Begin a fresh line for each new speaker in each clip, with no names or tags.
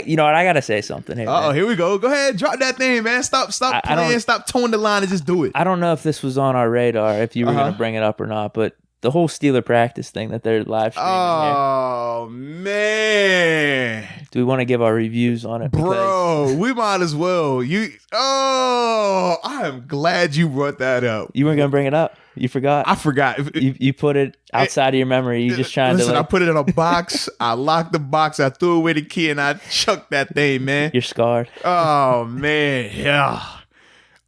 You know what? I gotta say something here.
Oh, here we go. Go ahead, drop that thing, man. Stop playing. Stop towing the line and just do it.
I don't know if this was on our radar, if you were gonna bring it up or not, but the whole Steeler practice thing that they're live streaming.
Oh man!
Do we want to give our reviews on it,
bro? We might as well. I am glad you brought that up.
You weren't gonna bring it up. You forgot.
I forgot.
You put it outside of your memory. You just trying
to.
I
put it in a box. I locked the box. I threw away the key and I chucked that thing, man.
You're scarred.
Oh man, yeah.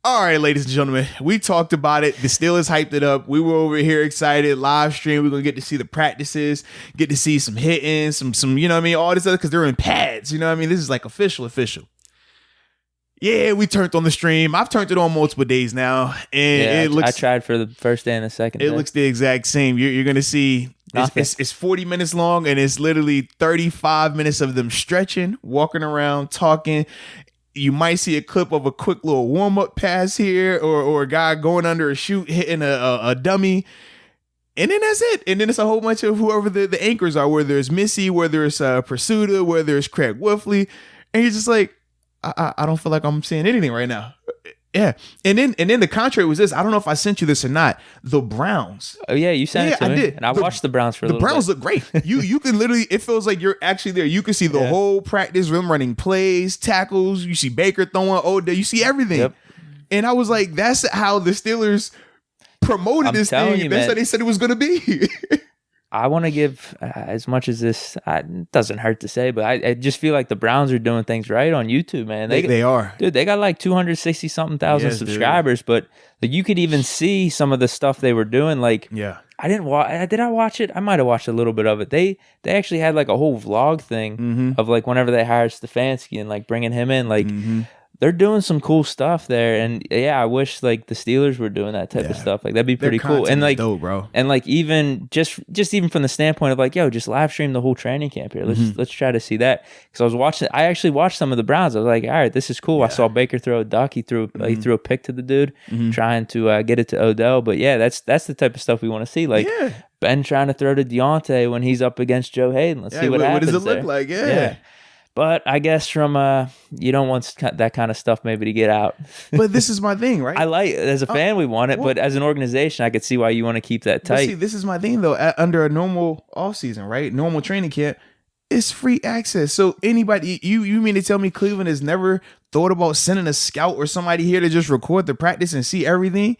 All right, ladies and gentlemen, we talked about it. The Steelers hyped it up. We were over here excited. Live stream. We're going to get to see the practices, get to see some hitting, some, you know what I mean? All this other, because they're in pads. You know what I mean? This is like official. Yeah, we turned on the stream. I've turned it on multiple days now. And it looks.
I tried for the first day and the second day.
It looks the exact same. You're going to see. It's 40 minutes long, and it's literally 35 minutes of them stretching, walking around, talking. You might see a clip of a quick little warm-up pass here or a guy going under a chute, hitting a dummy. And then that's it. And then it's a whole bunch of whoever the anchors are, whether it's Missy, whether it's Pursuta, whether it's Craig Wolfley. And he's just like, I don't feel like I'm seeing anything right now. Yeah. And then the contrary was this. I don't know if I sent you this or not. The Browns.
Oh, yeah. You sent it to me. I did. And I watched the Browns for a little bit.
The Browns look great. You can literally, it feels like you're actually there. You can see the whole practice, them running plays, tackles. You see Baker throwing. You see everything. Yep. And I was like, that's how the Steelers promoted this thing. That's how they said it was going to be.
I want to give as much as this it doesn't hurt to say, but I just feel like the Browns are doing things right on YouTube, man.
They are.
Dude, they got like 260 something thousand subscribers, dude. But like, you could even see some of the stuff they were doing. Like, I didn't watch. Did I watch it? I might have watched a little bit of it. They actually had like a whole vlog thing of like whenever they hired Stefanski and like bringing him in, like. They're doing some cool stuff there, and I wish like the Steelers were doing that type of stuff. Like that'd be pretty cool. And like,
dope, bro.
And like even just even from the standpoint of like, just live stream the whole training camp here. Let's try to see that. Because I actually watched some of the Browns. I was like, all right, this is cool. Yeah. I saw Baker throw a duck. He threw a pick to the dude, trying to get it to Odell. But that's the type of stuff we want to see. Like Ben trying to throw to Deontay when he's up against Joe Hayden. Let's see what happens.
What does it look like? Yeah.
But I guess from you don't want that kind of stuff maybe to get out.
But this is my thing, right?
I like as a fan we want it, but as an organization, I could see why you want to keep that tight.
See, this is my thing though. Under a normal offseason, right? Normal training camp, it's free access. So anybody, you mean to tell me Cleveland has never thought about sending a scout or somebody here to just record the practice and see everything?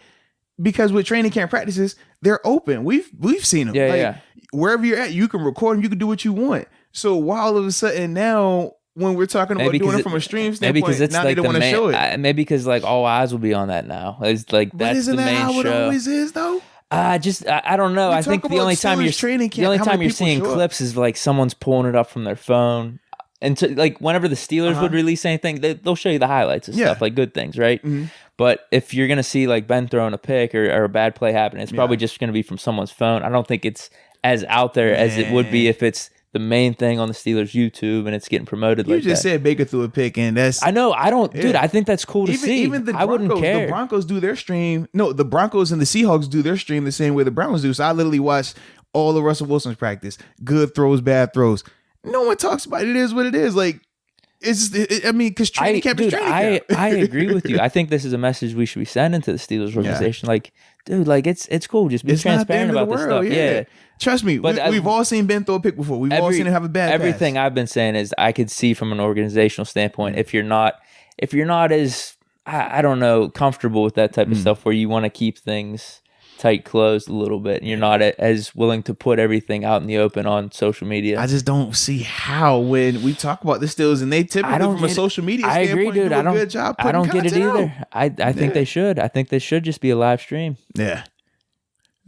Because with training camp practices, they're open. We've seen them.
Yeah.
Wherever you're at, you can record them. You can do what you want. So why all of a sudden now, when we're talking about doing it from a stream standpoint, now they don't want to show it?
Maybe because like all eyes will be on that now. It's like that's the main show. But isn't that how it
always is, though?
I don't know. I think the only time you're seeing clips is like someone's pulling it up from their phone. And like whenever the Steelers would release anything, they'll show you the highlights and stuff, like good things, right? But if you're gonna see like Ben throwing a pick or a bad play happening, it's probably just gonna be from someone's phone. I don't think it's as out there as it would be if it's the main thing on the Steelers YouTube and it's getting promoted like that. You just
said Baker threw a pick, and that's...
I know. Dude, I think that's cool to see.
Even the Broncos,
I wouldn't care.
The Broncos do their stream. No, the Broncos and the Seahawks do their stream the same way the Browns do. So I literally watched all of Russell Wilson's practice. Good throws, bad throws. No one talks about it. It is what it is. Like, because training camp is training camp.
I agree with you. I think this is a message we should be sending to the Steelers organization. Like, dude, like it's cool. Just be transparent about this stuff. Yeah.
Trust me, we've all seen Ben throw a pick before. We've all seen him have a bad pass.
Everything I've been saying is I could see from an organizational standpoint, if you're not as, I don't know, comfortable with that type of stuff where you want to keep things tight closed a little bit and you're not as willing to put everything out in the open on social media.
I just don't see how when we talk about the Steelers and they typically from a social media standpoint do a good job putting
I don't get it either.
Out.
I think they should. I think they should just be a live stream.
Yeah.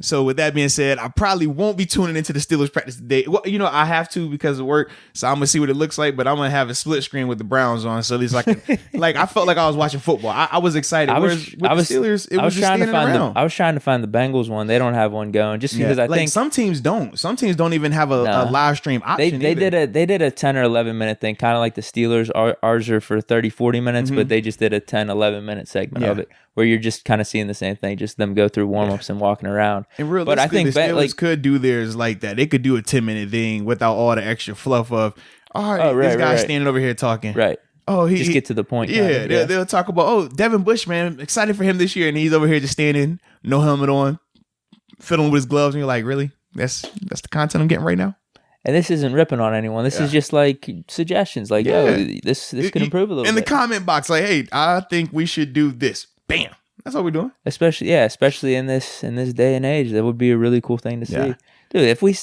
So with that being said, I probably won't be tuning into the Steelers practice today. Well, I have to because of work, so I'm gonna see what it looks like. But I'm gonna have a split screen with the Browns on, so at least like I felt like I was watching football. I was excited. Whereas with the Steelers, it was just standing around.
I was trying to find the Bengals one. They don't have one going, just because I think
some teams don't. Some teams don't even have a live stream option.
They did a 10 or 11 minute thing, kind of like the Steelers. Ours are for 30, 40 minutes, but they just did a 10, 11 minute segment of it, where you're just kind of seeing the same thing, just them go through warm-ups and walking around.
And realistically, the Steelers could do theirs like that. They could do a 10-minute thing without all the extra fluff of, all right, this guy's standing over here talking.
Right.
Oh,
just get to the point.
Yeah, they'll talk about, oh, Devin Bush, man, excited for him this year, and he's over here just standing, no helmet on, fiddling with his gloves, and you're like, really? That's the content I'm getting right now?
And this isn't ripping on anyone. This is just like suggestions. Like, this could improve a little bit.
In the comment box, like, hey, I think we should do this. Bam. That's what we're doing.
Especially in this day and age, that would be a really cool thing to see. Dude, if we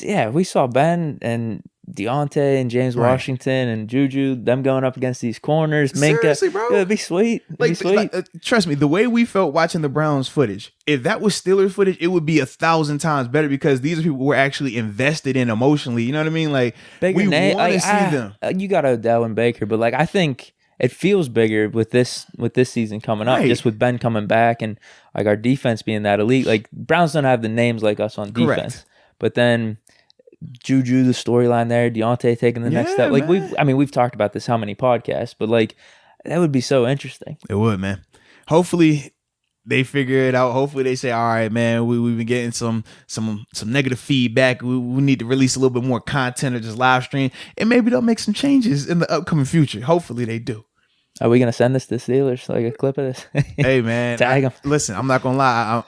saw Ben and Deontay and James Washington and Juju, them going up against these corners, Minka,
seriously, bro,
it'd be sweet.
Trust me, the way we felt watching the Browns footage, if that was Steelers footage, it would be 1,000 times better because these are people we're actually invested in emotionally. You know what I mean? Like, we want to see them.
You got Odell and Baker, but like I think it feels bigger with this season coming up, just with Ben coming back and like our defense being that elite. Like Browns don't have the names like us on defense, but then Juju, the storyline there, Deontay taking the next step. Like we've talked about this how many podcasts, but like that would be so interesting.
It would, man. Hopefully they figure it out. Hopefully they say, all right, man, we've been getting some negative feedback. We need to release a little bit more content or just live stream, and maybe they'll make some changes in the upcoming future. Hopefully they do.
Are we gonna send this to Steelers? Like a clip of this?
Hey, man,
tag them.
Listen, I'm not gonna lie.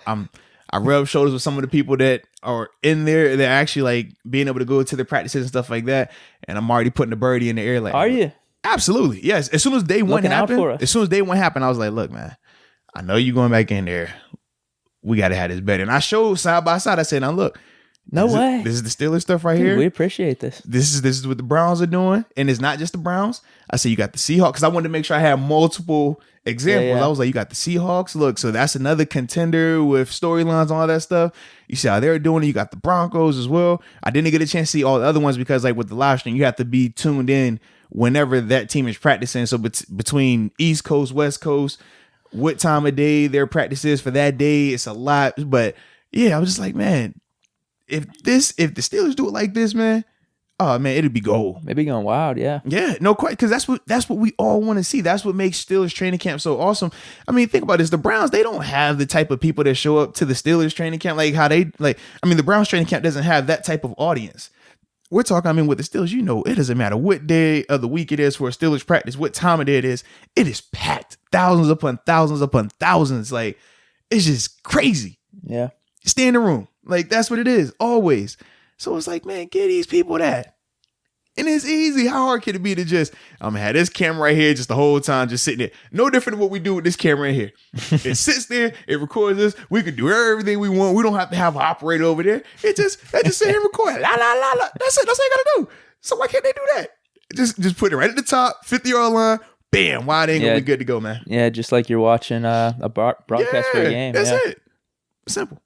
I rub shoulders with some of the people that are in there. They're actually like being able to go to the practices and stuff like that. And I'm already putting the birdie in the air. Like,
are you?
Absolutely, yes. As soon as day one happened, I was like, look, man, I know you going back in there. We got to have this better. And I showed side by side. I said, now look, this is the Steelers stuff right here.
We appreciate this.
This is what the Browns are doing, and it's not just the Browns. I said you got the Seahawks because I wanted to make sure I had multiple examples. I was like, you got the Seahawks. Look, so that's another contender with storylines and all that stuff. You see how they're doing it. You got the Broncos as well. I didn't get a chance to see all the other ones because, like with the live stream, you have to be tuned in whenever that team is practicing. So between East Coast, West Coast, what time of day their practice is for that day, it's a lot. But yeah, I was just like, man, if the Steelers do it like this, man, oh man, it'd be gold.
Maybe going wild, yeah.
Yeah, no question, because that's what we all want to see. That's what makes Steelers training camp so awesome. I mean, think about this: the Browns, they don't have the type of people that show up to the Steelers training camp like how they like. I mean, the Browns training camp doesn't have that type of audience. We're talking, I mean, with the Steelers, you know, it doesn't matter what day of the week it is for a Steelers practice, what time of day it is packed, thousands upon thousands. Like, it's just crazy.
Yeah.
Stay in the room. Like, that's what it is, always. So it's like, man, get these people that. And it's easy. How hard can it be to just, I'm going to have this camera right here just the whole time, just sitting there. No different than what we do with this camera right here. It sits there, it records us. We can do everything we want. We don't have to have an operator over there. They just sit here and record. La, la, la, la. That's it. That's all you got to do. So why can't they do that? Just put it right at the top, 50-yard line. Bam. Wide angle. We good to go, man.
Yeah, just like you're watching a broadcast for a game.
That's it. Simple.